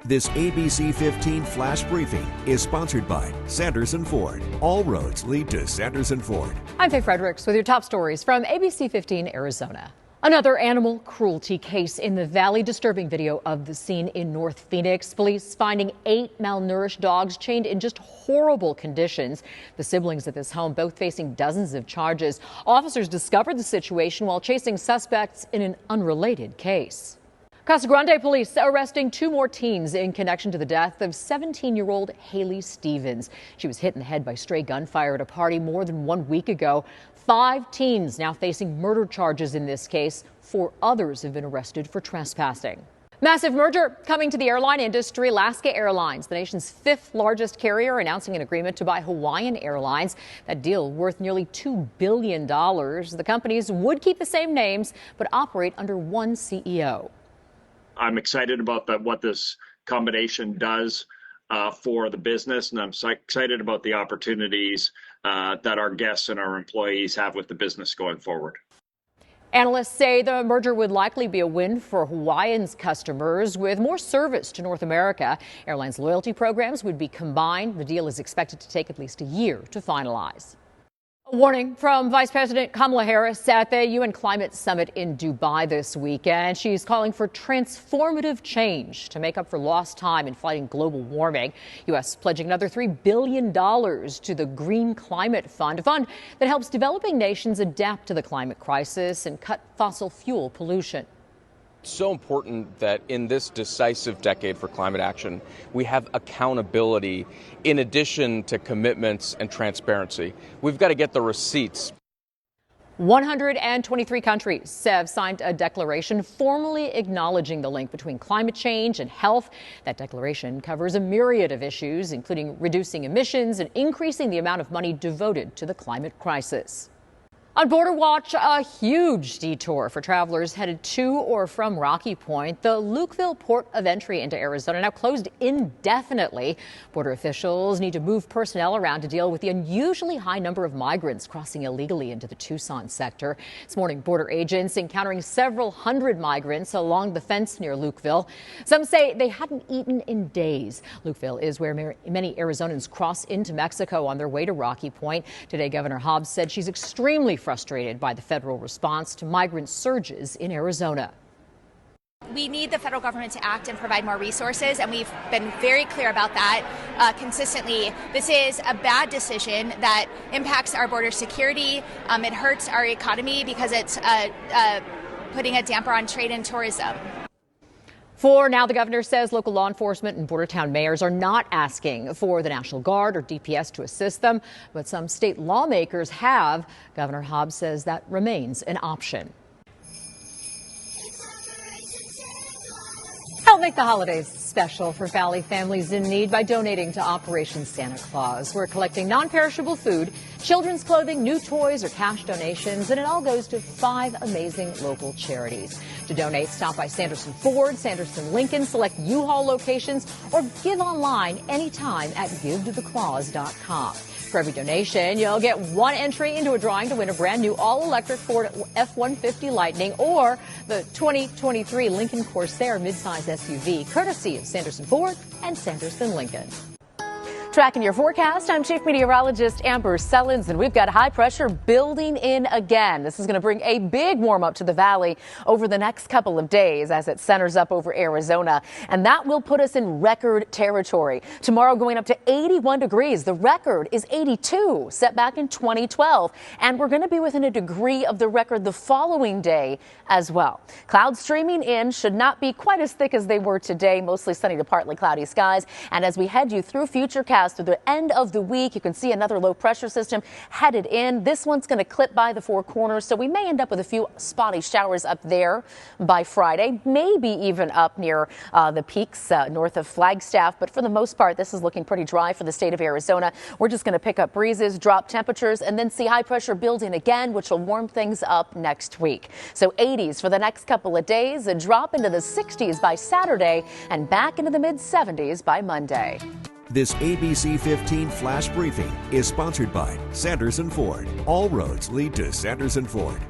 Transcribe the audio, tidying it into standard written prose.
This ABC15 Flash Briefing is sponsored by Sanderson Ford. All roads lead to Sanderson Ford. I'm Faye Fredericks with your top stories from ABC15 Arizona. Another animal cruelty case in the valley. Disturbing video of the scene in North Phoenix. Police finding 8 malnourished dogs chained in just horrible conditions. The siblings at this home both facing dozens of charges. Officers discovered the situation while chasing suspects in an unrelated case. Casa Grande police arresting 2 more teens in connection to the death of 17-year-old Haley Stevens. She was hit in the head by stray gunfire at a party more than 1 week ago. 5 teens now facing murder charges in this case. 4 others have been arrested for trespassing. Massive merger coming to the airline industry. Alaska Airlines, the nation's 5th largest carrier, announcing an agreement to buy Hawaiian Airlines. That deal worth nearly $2 billion. The companies would keep the same names but operate under one CEO. I'm excited about what this combination does for the business, and I'm so excited about the opportunities that our guests and our employees have with the business going forward. Analysts say the merger would likely be a win for Hawaiian's customers with more service to North America. Airlines' loyalty programs would be combined. The deal is expected to take at least a year to finalize. A warning from Vice President Kamala Harris at the UN Climate Summit in Dubai this weekend. She's calling for transformative change to make up for lost time in fighting global warming. U.S. pledging another $3 billion to the Green Climate Fund, a fund that helps developing nations adapt to the climate crisis and cut fossil fuel pollution. It's so important that in this decisive decade for climate action, we have accountability in addition to commitments and transparency. We've got to get the receipts. 123 countries have signed a declaration formally acknowledging the link between climate change and health. That declaration covers a myriad of issues, including reducing emissions and increasing the amount of money devoted to the climate crisis. On Border Watch, a huge detour for travelers headed to or from Rocky Point. The Lukeville port of entry into Arizona now closed indefinitely. Border officials need to move personnel around to deal with the unusually high number of migrants crossing illegally into the Tucson sector. This morning, border agents encountering several hundred migrants along the fence near Lukeville. Some say they hadn't eaten in days. Lukeville is where many Arizonans cross into Mexico on their way to Rocky Point. Today, Governor Hobbs said she's extremely frustrated by the federal response to migrant surges in Arizona. We need the federal government to act and provide more resources, and we've been very clear about that consistently. This is a bad decision that impacts our border security. It hurts our economy because it's putting a damper on trade and tourism. For now, the governor says local law enforcement and border town mayors are not asking for the National Guard or DPS to assist them, but some state lawmakers have. Governor Hobbs says that remains an option. Help make the holidays special for Valley families in need by donating to Operation Santa Claus. We're collecting non-perishable food, children's clothing, new toys, or cash donations, and it all goes to 5 amazing local charities. To donate, stop by Sanderson Ford, Sanderson Lincoln, select U-Haul locations, or give online anytime at givetotheclaus.com. For every donation, you'll get 1 entry into a drawing to win a brand new all-electric Ford F-150 Lightning or the 2023 Lincoln Corsair midsize SUV, courtesy of Sanderson Ford and Sanderson Lincoln. Tracking your forecast, I'm Chief Meteorologist Amber Sellens, and we've got high pressure building in again. This is going to bring a big warm up to the valley over the next couple of days as it centers up over Arizona, and that will put us in record territory. Tomorrow going up to 81 degrees. The record is 82, set back in 2012, and we're going to be within a degree of the record the following day as well. Clouds streaming in, should not be quite as thick as they were today, mostly sunny to partly cloudy skies. And as we head you through futurecast through the end of the week, you can see another low pressure system headed in. This one's going to clip by the 4 corners, so we may end up with a few spotty showers up there by Friday, maybe even up near the peaks north of Flagstaff. But for the most part, this is looking pretty dry for the state of Arizona. We're just going to pick up breezes, drop temperatures, and then see high pressure building again, which will warm things up next week. So 80s for the next couple of days, a drop into the 60s by Saturday, and back into the mid-70s by Monday. This ABC15 Flash Briefing is sponsored by Sanderson Ford. All roads lead to Sanderson Ford.